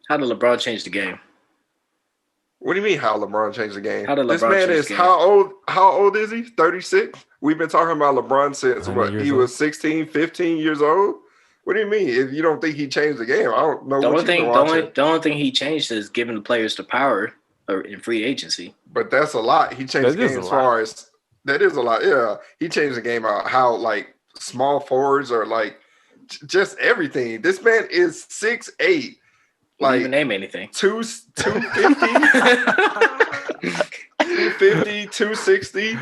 How did LeBron change the game? What do you mean how LeBron changed the game? How did This LeBron man change is the game? how old? How old is he? 36? We've been talking about LeBron since 100 what? years He old. was 16, 15 years old? What do you mean? If you don't think he changed the game, I don't know The what only you've been thing, watching. the only thing he changed is giving the players the power in free agency. But that's a lot. He changed That the is game a as lot. far as that is a lot. Yeah. He changed the game out how like small forwards are like just everything. This man is 6'8". Didn't even Like name anything. 250, 250, 260.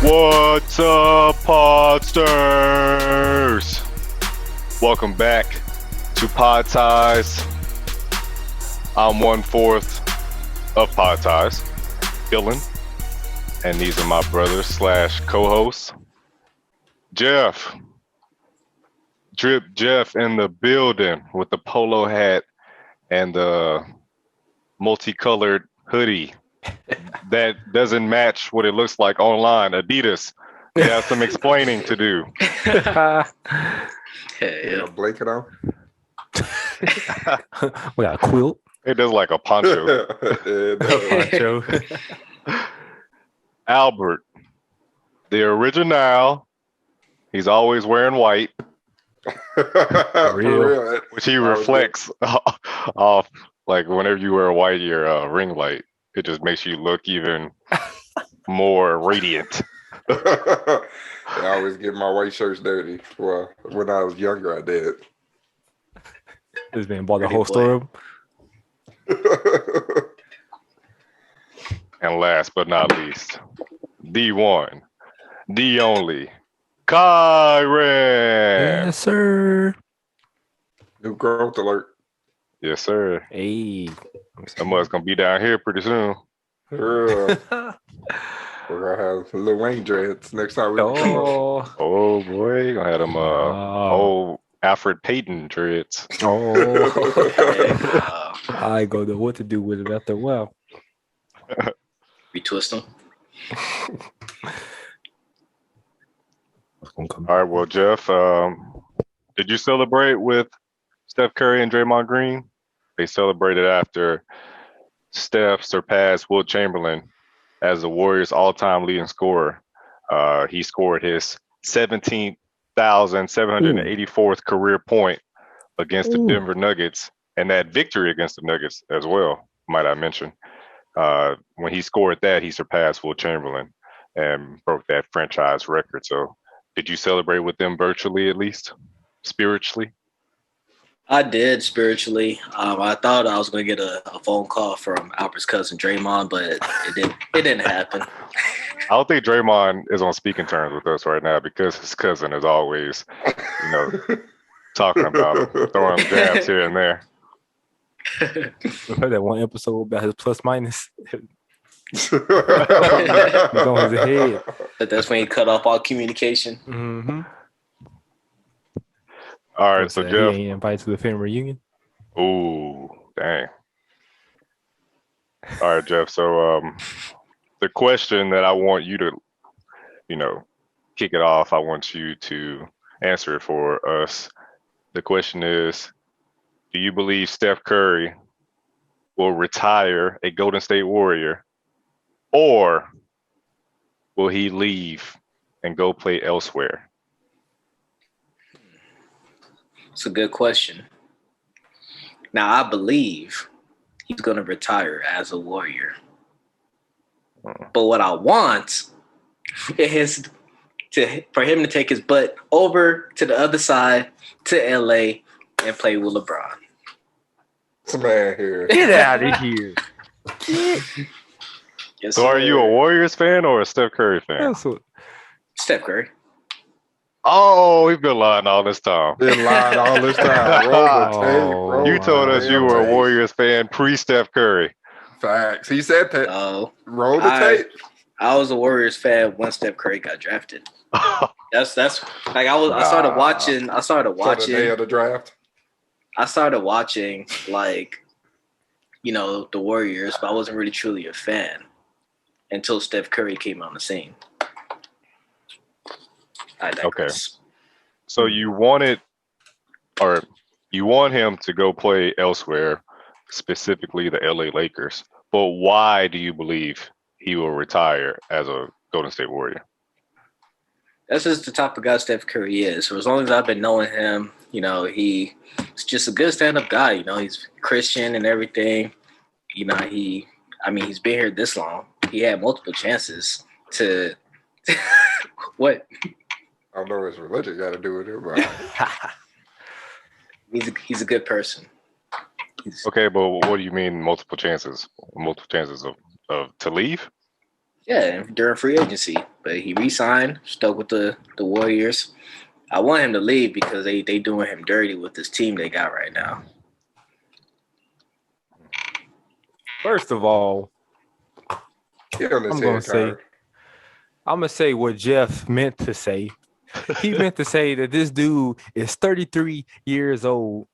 What's up, Podsters? Welcome back to Pod Ties. I'm 1/4 of Pod Ties, Dylan, and these are my brothers / co-hosts, Jeff. Drip Jeff in the building with the polo hat and the multicolored hoodie that doesn't match what it looks like online. Adidas. We have some explaining to do. Yeah. Blanket on. We got a quilt. It does like a poncho. Poncho. Albert, the original. He's always wearing white, For real. which he reflects off. Like whenever you wear white, your ring light, it just makes you look even more radiant. I always get my white shirts dirty. Well, when I was younger, I did. This man bought the Pretty whole boy. store. And last but not least, the one, the only, Kyron. Yes, sir. New growth alert. Yes, sir. Hey. Someone's gonna be down here pretty soon. We're gonna have Lil Wayne dreads next time we come up. Oh. Oh boy, gonna have them old Alfred Payton dreads. Oh. I go know what to do with it after a while. Retwist them. All right, well, Jeff, did you celebrate with Steph Curry and Draymond Green? They celebrated after Steph surpassed Wilt Chamberlain as the Warriors' all-time leading scorer. He scored his 17,784th career point against the Denver Nuggets, and that victory against the Nuggets as well, might I mention. When he scored that, he surpassed Wilt Chamberlain and broke that franchise record. So did you celebrate with them virtually, at least spiritually? I did spiritually. I thought I was going to get a phone call from Albert's cousin Draymond, but it didn't happen. I don't think Draymond is on speaking terms with us right now because his cousin is always, talking about him, throwing jabs here and there. I heard that one episode about his plus minus. He's on his head. But that's when he cut off all communication. Mm-hmm. All right, so he Jeff. ain't invited to the family reunion. Ooh, dang. All right, Jeff. So the question that I want you to, kick it off, I want you to answer it for us. The question is, do you believe Steph Curry will retire a Golden State Warrior, or will he leave and go play elsewhere? It's a good question. Now, I believe he's going to retire as a Warrior. But what I want is for him to take his butt over to the other side to LA and play with LeBron. This man here. Get out of here. Yes, So are you a sir. Warriors fan or a Steph Curry fan? That's what. Steph Curry? Oh, we've been lying all this time. Been lying all this time. Roll the tape. Roll You told us you were a Warriors fan pre-Steph Curry. Facts. He said that. Oh, Roll the tape. I was a Warriors fan when Steph Curry got drafted. That's like I started watching. So the day of the draft. I started watching like, the Warriors, but I wasn't really truly a fan until Steph Curry came on the scene. I digress. So you want him to go play elsewhere, specifically the LA Lakers. But why do you believe he will retire as a Golden State Warrior? That's just the type of guy Steph Curry is. So as long as I've been knowing him, he's just a good stand-up guy. He's Christian and everything. He's been here this long. He had multiple chances to what? I don't know what his religion got to do with it, but he's a good person. Okay, but what do you mean multiple chances? Multiple chances of to leave? Yeah, during free agency. But he re-signed, stuck with the Warriors. I want him to leave because they doing him dirty with this team they got right now. First of all, I'm gonna say what Jeff meant to say. He meant to say that this dude is 33 years old.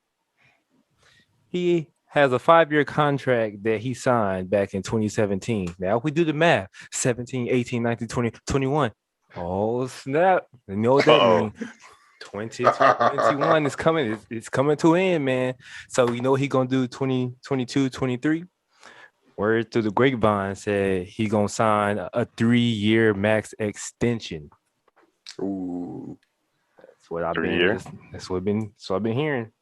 He has a 5-year contract that he signed back in 2017. Now, if we do the math, 17, 18, 19, 20, 21. Oh, snap. You know what that means? 2021 is coming. It's coming to an end, man. So, you know what he going to do 2022, 23? Word through the grapevine said he going to sign a 3-year max extension. ooh, That's what I've 3 been. years? That's what I've been hearing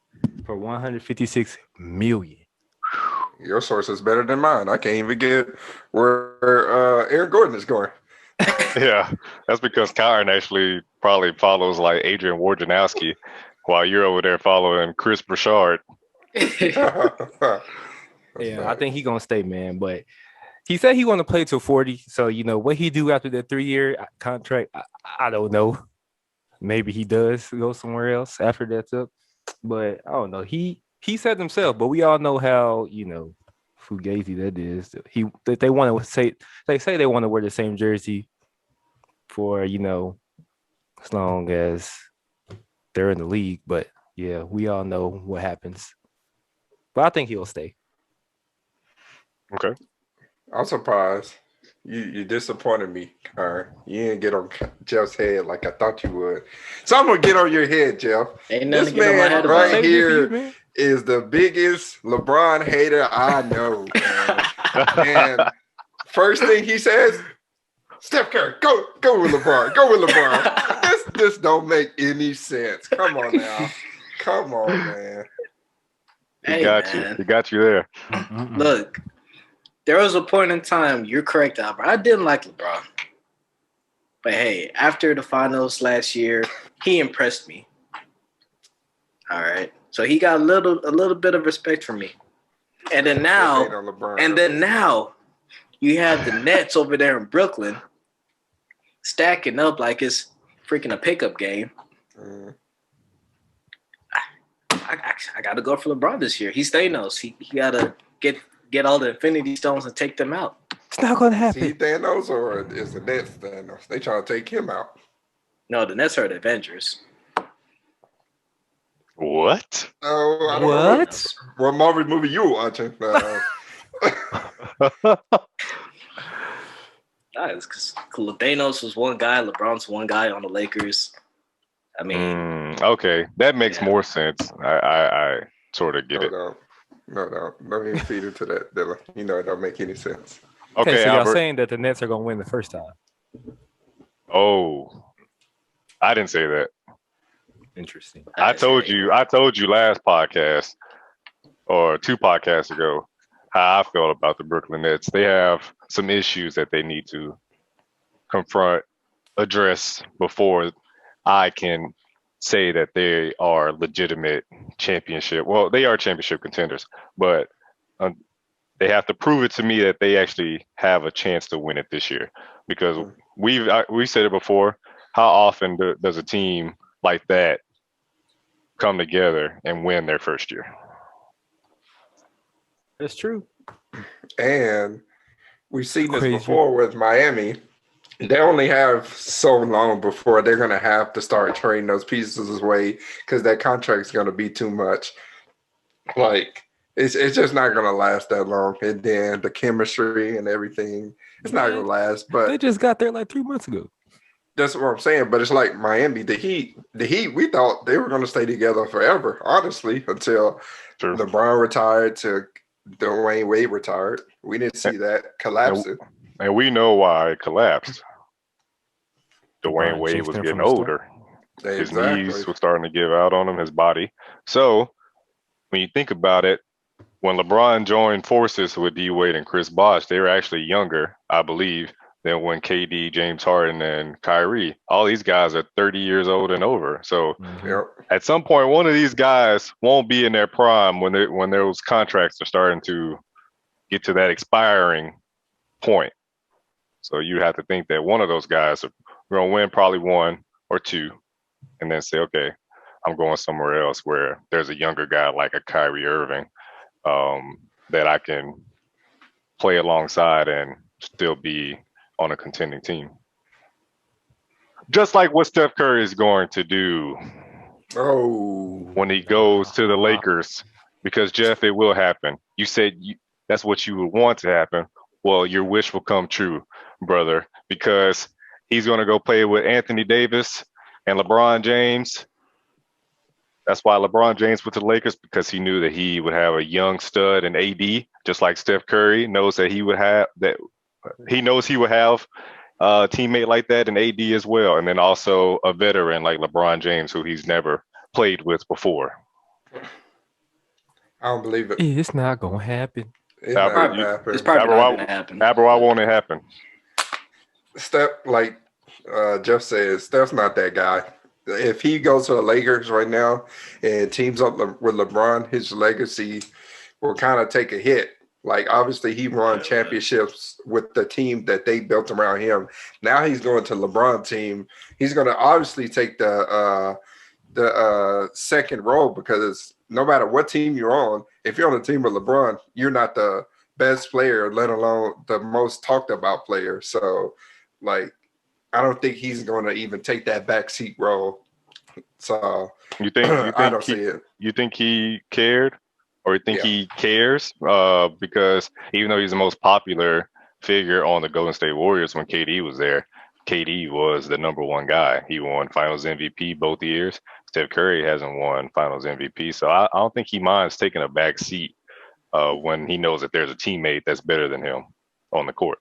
for $156 million. your source is better than mine. I can't even get where Aaron Gordon is going. Yeah, that's because Kyron actually probably follows like Adrian Wojnarowski while you're over there following Chris Bouchard. Yeah, I think he gonna stay, man. But he said he want to play till 40. So what he do after that 3-year contract, I don't know. Maybe he does go somewhere else after that's up. But I don't know. He said himself, but we all know how fugazi that is. They want to say they want to wear the same jersey for as long as they're in the league. But yeah, we all know what happens. But I think he'll stay. Okay. I'm surprised. You disappointed me, Karen. You didn't get on Jeff's head like I thought you would. So I'm gonna get on your head, Jeff. Ain't This nothing to get on my man head right about. here is the biggest LeBron hater I know. Man. And first thing he says, Steph Curry, go with LeBron. Go with LeBron. This don't make any sense. Come on now. Come on, man. He got you there. Look, there was a point in time, you're correct, Albert. I didn't like LeBron. But hey, after the finals last year, he impressed me. All right. So he got a little bit of respect from me. And then now you have the Nets over there in Brooklyn stacking up like it's freaking a pickup game. I got to go for LeBron this year. He's Thanos. He got to get all the Infinity Stones and take them out. It's not going to happen. Is he Thanos or is the Nets Thanos? They trying to take him out. No, the Nets are the Avengers. What? Oh, I don't What? know. What Marvel movie you watching? Because Thanos was one guy, LeBron's one guy on the Lakers. I mean, okay, that makes more sense. I sort of get it. No, don't even feed into that, Dylan. It don't make any sense. Okay, so Albert. y'all saying that the Nets are gonna win the first time? Oh, I didn't say that. Interesting. I told you last podcast or 2 podcasts ago how I felt about the Brooklyn Nets. They have some issues that they need to confront, address before I can say that they are legitimate championship. Well, they are championship contenders, but they have to prove it to me that they actually have a chance to win it this year. Because we've said it before. How often does a team like that come together and win their first year? That's true. And we've seen this before with Miami. They only have so long before they're going to have to start trading those pieces away because that contract's going to be too much. Like it's just not gonna last that long. And then the chemistry and everything, it's not gonna last. But They just got there like 3 months ago. that's what I'm saying. But it's like Miami, the Heat. We thought they were gonna stay together forever, honestly, until True. LeBron retired to Dwayne Wade retired. We didn't see that collapsing. And we know why it collapsed. Dwayne LeBron Wade jinxed was them getting from the start. older. His Exactly. knees were starting to give out on him, his body. So when you think about it, when LeBron joined forces with D Wade and Chris Bosh, they were actually younger, I believe, than when KD, James Harden, and Kyrie. All these guys are 30 years old and over. So Yep. at some point, one of these guys won't be in their prime when those contracts are starting to get to that expiring point. So you have to think that one of those guys are going to win probably one or two, and then say, okay, I'm going somewhere else where there's a younger guy like a Kyrie Irving that I can play alongside and still be on a contending team. Just like what Steph Curry is going to do when he goes to the Lakers, because Jeff, it will happen. You said that's what you would want to happen. Well, your wish will come true, brother, because he's going to go play with Anthony Davis and LeBron James. That's why LeBron James went to the Lakers, because he knew that he would have a young stud and AD, just like Steph Curry knows that he would have that. He knows he would have a teammate like that and AD as well, and then also a veteran like LeBron James, who he's never played with before. I don't believe it. It's not gonna happen. It's not gonna happen. It's probably not going to happen. Why won't it happen? Steph, like Jeff says, Steph's not that guy. If he goes to the Lakers right now and teams up with LeBron, his legacy will kind of take a hit. Like, obviously, he won championships with the team that they built around him. Now he's going to LeBron's team. He's going to obviously take the second role, because no matter what team you're on, if you're on a team with LeBron, you're not the best player, let alone the most talked about player. So, like, I don't think he's going to even take that backseat role. So you think I don't see it. You think he cared, or you think he cares? Because even though he's the most popular figure on the Golden State Warriors when KD was there, KD was the number one guy. He won Finals MVP both years. Steph Curry hasn't won Finals MVP, so I don't think he minds taking a back seat when he knows that there's a teammate that's better than him on the court.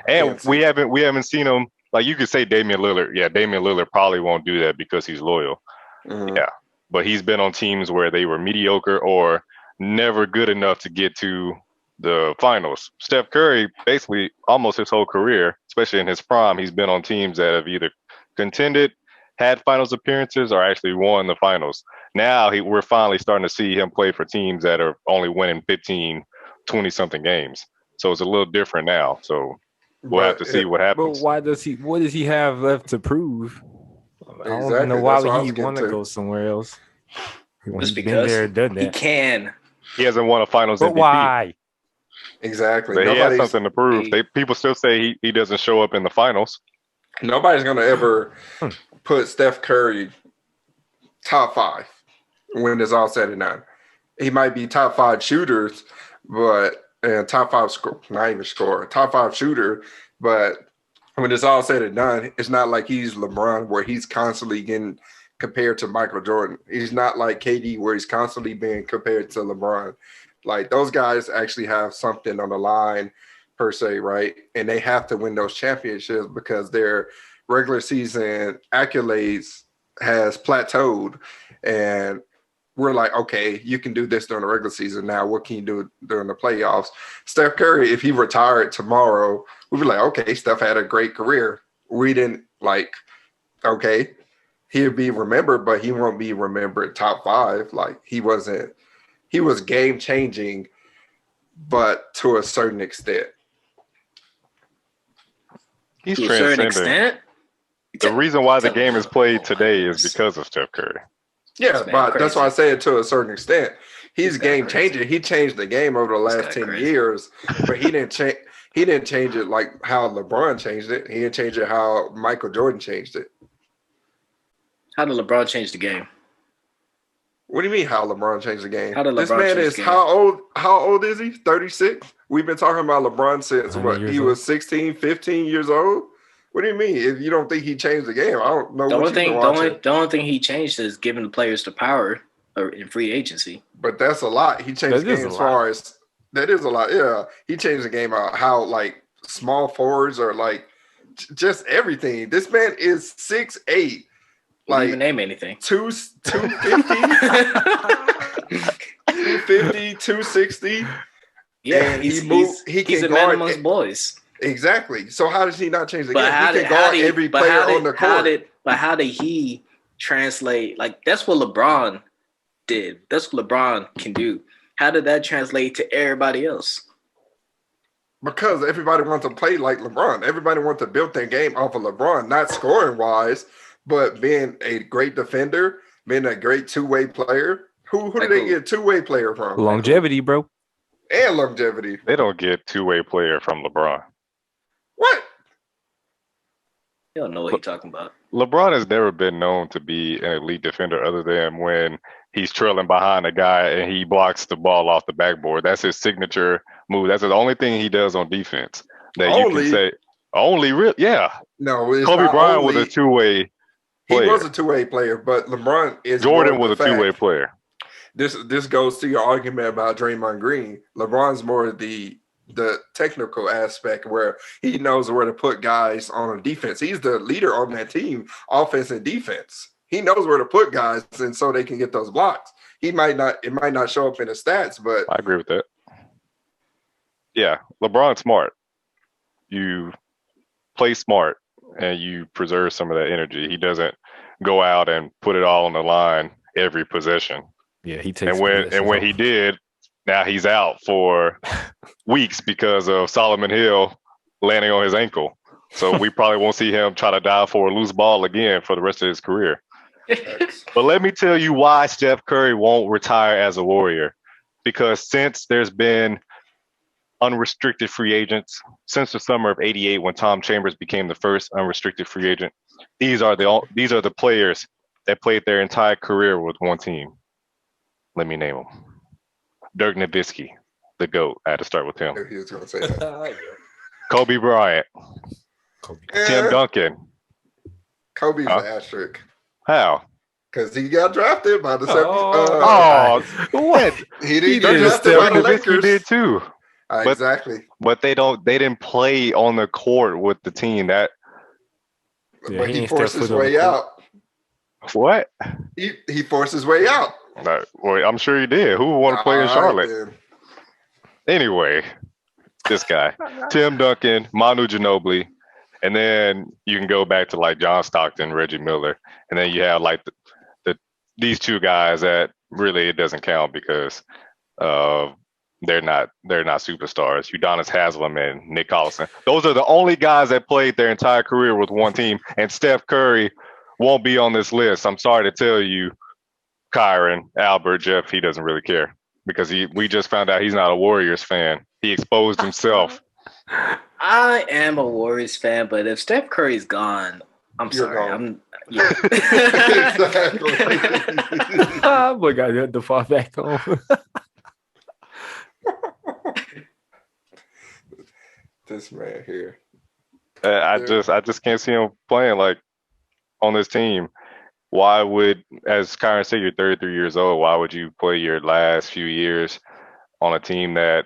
And we haven't seen him. Like, you could say Damian Lillard. Yeah, Damian Lillard probably won't do that because he's loyal. Mm-hmm. Yeah, but he's been on teams where they were mediocre or never good enough to get to the finals. Steph Curry, basically almost his whole career, especially in his prime, he's been on teams that have either contended, had finals appearances, or actually won the finals. Now we're finally starting to see him play for teams that are only winning 15, 20-something games. So it's a little different now. So we'll have to see what happens. But what does he have left to prove? Exactly. I don't know why would he want to go somewhere else. Just because been there, done that. He can. He hasn't won a finals but MVP. Why? Exactly. But he has something to prove. People still say he doesn't show up in the finals. Nobody's going to ever put Steph Curry top 5 when it's all said and done. He might be top 5 shooters, and top 5 top 5 shooter, but when it's all said and done, it's not like he's LeBron where he's constantly getting compared to Michael Jordan. He's not like KD where he's constantly being compared to LeBron. Like, those guys actually have something on the line per se, right? And they have to win those championships because their regular season accolades has plateaued. And we're like, okay, you can do this during the regular season. Now, what can you do during the playoffs? Steph Curry, if he retired tomorrow, we'd be like, okay, Steph had a great career. We didn't okay, he'll be remembered, but he won't be remembered top 5. Like, he was game changing, but to a certain extent. He's to a certain extent. The reason why the game is played today is because of Steph Curry. Yeah, but that's why I say it to a certain extent. He's game changer. He changed the game over the last 10 years, but he didn't change. He didn't change it like how LeBron changed it. He didn't change it how Michael Jordan changed it. How did LeBron change the game? What do you mean how LeBron changed the game? How did This LeBron man change is the game? how old? How old is he? 36? We've been talking about LeBron since 100 what? years He old. was 16, 15 years old? What do you mean? If you don't think he changed the game, I don't know The what only you've been thing, watching. the only thing he changed is giving the players the power in free agency. But that's a lot. He changed That the is game a as lot. far as that is a lot. Yeah, he changed the game out how like small forwards or like just everything. This man is 6'8", Didn't like even name anything. 250, 250, 260. Yeah, And he's he he's can a man guard amongst boys. exactly. So how does he not change the But game? how He did can guard every player on the court. how did he translate? Like that's what LeBron did. That's what LeBron can do. How did that translate to everybody else? Because everybody wants to play like LeBron. Everybody wants to build their game off of LeBron, not scoring wise, but being a great defender, being a great two-way player. Who do they get a two-way player from? Longevity, bro. And longevity. They don't get two-way player from LeBron. What? You don't know what he's talking about. LeBron has never been known to be an elite defender other than when he's trailing behind a guy and he blocks the ball off the backboard. That's his signature move. That's the only thing he does on defense that you can say. Yeah. No, it's Kobe not Bryant only, was a two-way player. He was a two-way player, but LeBron is Jordan more was the a two-way fact. player. This goes to your argument about Draymond Green. LeBron's more the technical aspect where he knows where to put guys on a defense. He's the leader on that team, offense and defense. He knows where to put guys, and so they can get those blocks. It might not show up in the stats, but I agree with that. Yeah, LeBron's smart. You play smart and you preserve some of that energy. He doesn't go out and put it all on the line every possession. Yeah, he takes. And when he did, now he's out for weeks because of Solomon Hill landing on his ankle. So we probably won't see him try to dive for a loose ball again for the rest of his career. But let me tell you why Steph Curry won't retire as a Warrior. Because since there's been unrestricted free agents, since the summer of '88 when Tom Chambers became the first unrestricted free agent, these are the players that played their entire career with one team. Let me name them. Dirk Nowitzki, the GOAT. I had to start with him. he was going to say that. Kobe Bryant. Tim Duncan. Kobe's an asterisk. How? Because he got drafted by the 70s. What? He didn't Dirk get drafted by the Nowitzki Lakers. did too. Exactly. But they didn't play on the court with the team. But he forced his way out. What? He forced his way out. Well, I'm sure he did. Who would want to play in Charlotte? Anyway, this guy, Tim Duncan, Manu Ginobili, and then you can go back to like John Stockton, Reggie Miller, and then you have like these two guys that really it doesn't count because they're not superstars. Udonis Haslem and Nick Collison. Those are the only guys that played their entire career with one team, and Steph Curry won't be on this list. I'm sorry to tell you, Kyron, Albert, Jeff, he doesn't really care because we just found out he's not a Warriors fan. He exposed himself. I am a Warriors fan, but if Steph Curry's gone, I'm sorry. Gone. Exactly. Oh my God, the far back home. This man here. I just can't see him playing like on this team. Why would, as Kyron said, you're 33 years old, why would you play your last few years on a team that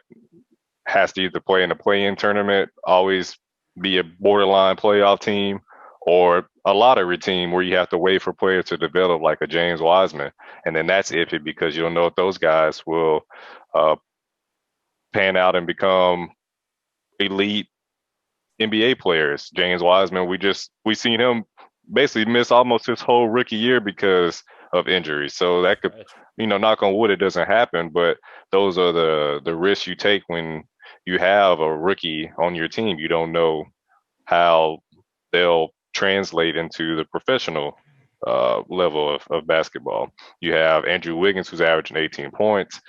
has to either play in a play-in tournament, always be a borderline playoff team, or a lottery team where you have to wait for players to develop like a James Wiseman? And then that's iffy because you don't know if those guys will pan out and become elite NBA players. James Wiseman, we seen him basically miss almost his whole rookie year because of injuries. So that could, knock on wood, it doesn't happen, but those are the risks you take when you have a rookie on your team. You don't know how they'll translate into the professional level of basketball. You have Andrew Wiggins, who's averaging 18 points.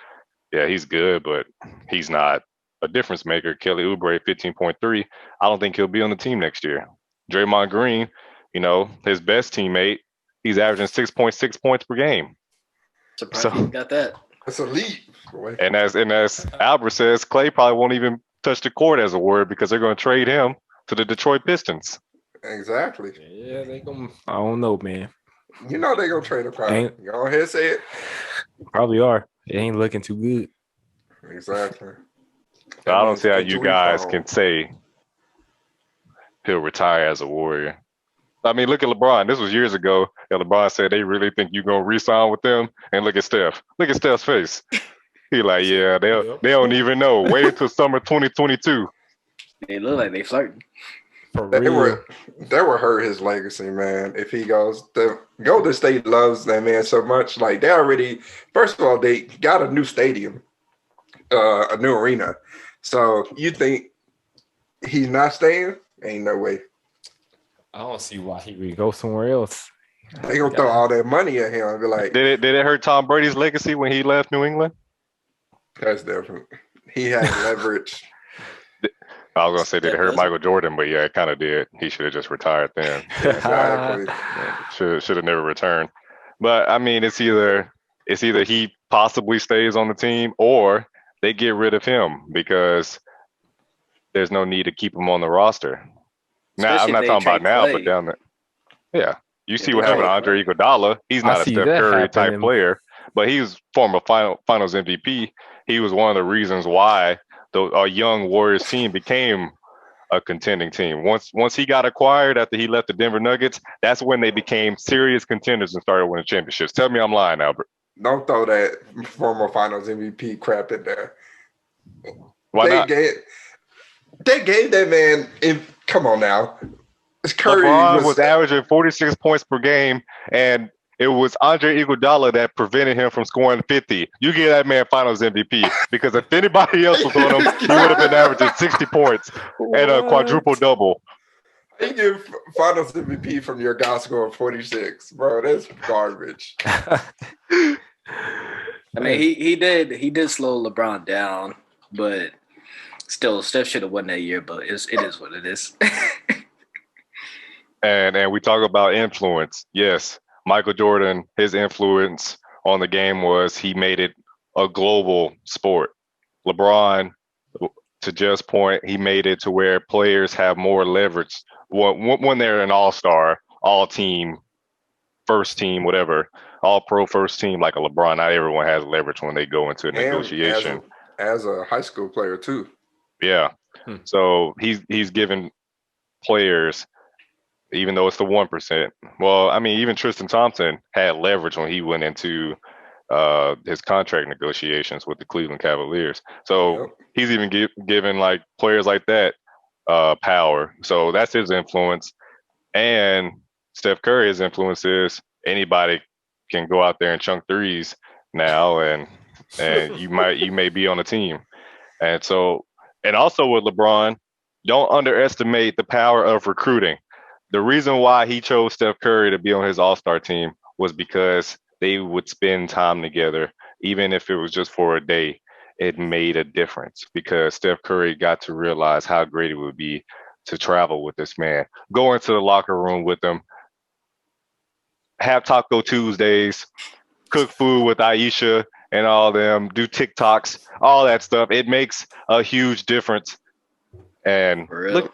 Yeah, he's good, but he's not a difference maker. Kelly Oubre, 15.3. I don't think he'll be on the team next year. Draymond Green, his best teammate, he's averaging 6.6 points per game. Surprised you got that. That's a leap. Boy. And as Albert says, Clay probably won't even touch the court as a Warrior because they're going to trade him to the Detroit Pistons. Exactly. Yeah, they gonna. I don't know, man. You know they gonna trade him. Probably. Go ahead, say it. Probably are. It ain't looking too good. Exactly. So I don't see how you guys can say he'll retire as a Warrior. I mean, look at LeBron. This was years ago. And LeBron said they really think you're gonna re-sign with them. And look at Steph. Look at Steph's face. He like, yeah, they don't even know. Wait until summer 2022. They look like they flirting. They were hurt his legacy, man. If he goes, the Golden State loves that man so much. Like they already, first of all, they got a new stadium, a new arena. So you think he's not staying? Ain't no way. I don't see why he would go somewhere else. They gonna throw all that money at him and be like, did it hurt Tom Brady's legacy when he left New England? That's different. He had leverage. I was gonna say did it hurt Michael Jordan, but yeah, it kind of did. He should have just retired then. Exactly. Should have never returned. But I mean, it's either he possibly stays on the team or they get rid of him because there's no need to keep him on the roster. Now I'm not talking about now, but down there. Yeah. You see what happened to Andre Iguodala. He's not a Steph Curry type player, but he was former finals MVP. He was one of the reasons why a young Warriors team became a contending team. Once he got acquired after he left the Denver Nuggets, that's when they became serious contenders and started winning championships. Tell me I'm lying, Albert. Don't throw that former finals MVP crap in there. Why not? They gave that man. Come on now. Curry was averaging 46 points per game, and it was Andre Iguodala that prevented him from scoring 50. You give that man finals MVP because if anybody else was on him, he would have been averaging 60 points and a quadruple double. You give finals MVP from your guy scoring 46, bro. That's garbage. I mean, he did slow LeBron down, but still, Steph should have won that year. But it is what it is. And we talk about influence. Yes, Michael Jordan, his influence on the game was he made it a global sport. LeBron, to Jeff's point, he made it to where players have more leverage when they're an all-star, all-team, first team, whatever, all-pro first team like a LeBron. Not everyone has leverage when they go into a negotiation. As a high school player too. Yeah. So he's given players, even though it's the 1%. Well, I mean, even Tristan Thompson had leverage when he went into his contract negotiations with the Cleveland Cavaliers. So he's even given like players like that power. So that's his influence. And Steph Curry's influence is anybody can go out there and chunk threes now, and you may be on the team. And so, and also with LeBron, don't underestimate the power of recruiting. The reason why he chose Steph Curry to be on his All-Star team was because they would spend time together, even if it was just for a day. It made a difference because Steph Curry got to realize how great it would be to travel with this man, go into the locker room with him, have Taco Tuesdays, cook food with Aisha and all them, do TikToks, all that stuff. It makes a huge difference. And look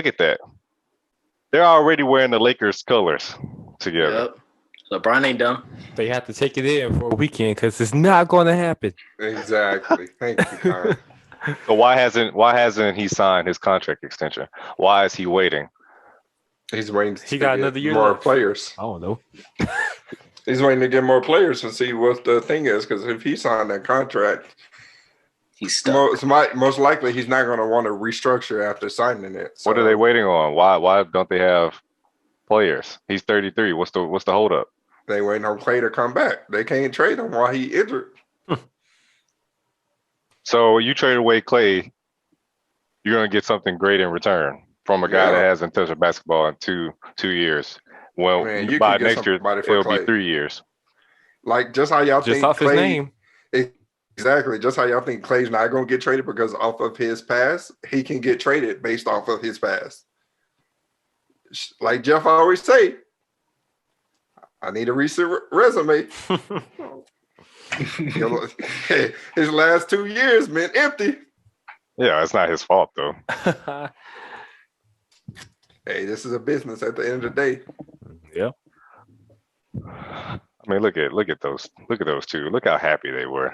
at that. They're already wearing the Lakers colors together. Yep. LeBron ain't dumb. They have to take it in for a weekend because it's not going to happen. Exactly. Thank you, Kyle. So why hasn't he signed his contract extension? Why is he waiting? He's waiting to got another year more left. Players. I don't know. He's waiting to get more players to see what the thing is, because if he signed that contract, he's stuck. Most likely he's not going to want to restructure after signing it. So. What are they waiting on? Why don't they have players? He's 33. What's the holdup? They waiting on Clay to come back. They can't trade him while he injured. So you trade away Clay, you're going to get something great in return from a guy that hasn't touched a basketball in two years. Well, by next year, it'll be 3 years. Like, just how y'all think off Clay, his name. Exactly. Just how y'all think Clay's not going to get traded because off of his past, he can get traded based off of his past. Like Jeff always say, I need a recent resume. His last 2 years meant empty. Yeah, it's not his fault though. Hey, this is a business at the end of the day. Yeah. I mean, look at those two. Look how happy they were.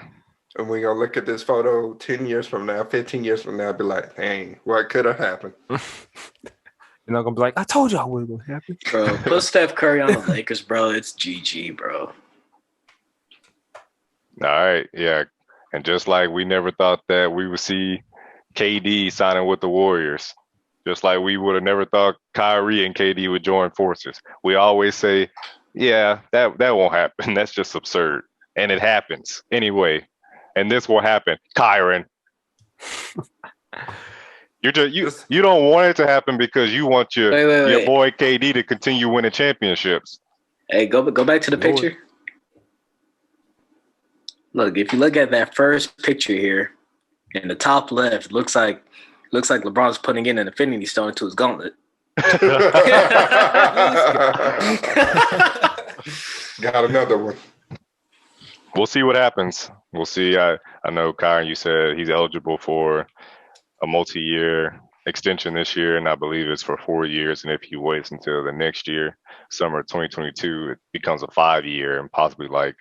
And we're gonna look at this photo 10 years from now, 15 years from now, be like, dang, what could have happened? You're not gonna be like, I told y'all what was gonna happen. Bro, put Steph Curry on the Lakers, bro. It's GG, bro. All right, yeah. And just like we never thought that we would see KD signing with the Warriors, just like we would have never thought Kyrie and KD would join forces. We always say, yeah, that won't happen. That's just absurd. And it happens anyway. And this will happen. Kyron. You don't want it to happen because you want your boy KD to continue winning championships. Hey, go back to the picture. Look, if you look at that first picture here, in the top left, looks like LeBron's putting in an infinity stone into his gauntlet. Got another one. We'll see what happens. We'll see. I know, Kyron, you said he's eligible for a multi-year extension this year, and I believe it's for 4 years. And if he waits until the next year, summer 2022, it becomes a 5-year and possibly like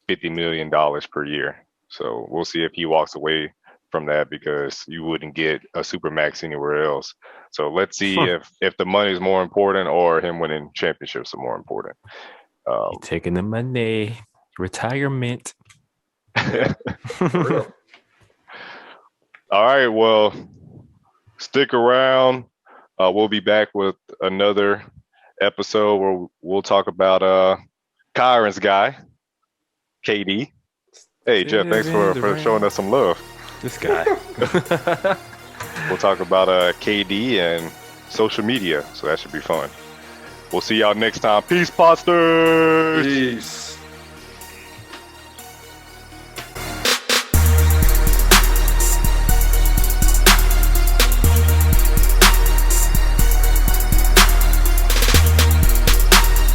$50 million per year. So we'll see if he walks away from that because you wouldn't get a supermax anywhere else. So let's see if the money is more important or him winning championships are more important. Taking the money. Retirement. All right, well, stick around. We'll be back with another episode where we'll talk about Kyron's guy, KD. Hey, Jeff, thanks for showing us some love. This guy. We'll talk about KD and social media, so that should be fun. We'll see y'all next time. Peace, Podsters! Peace.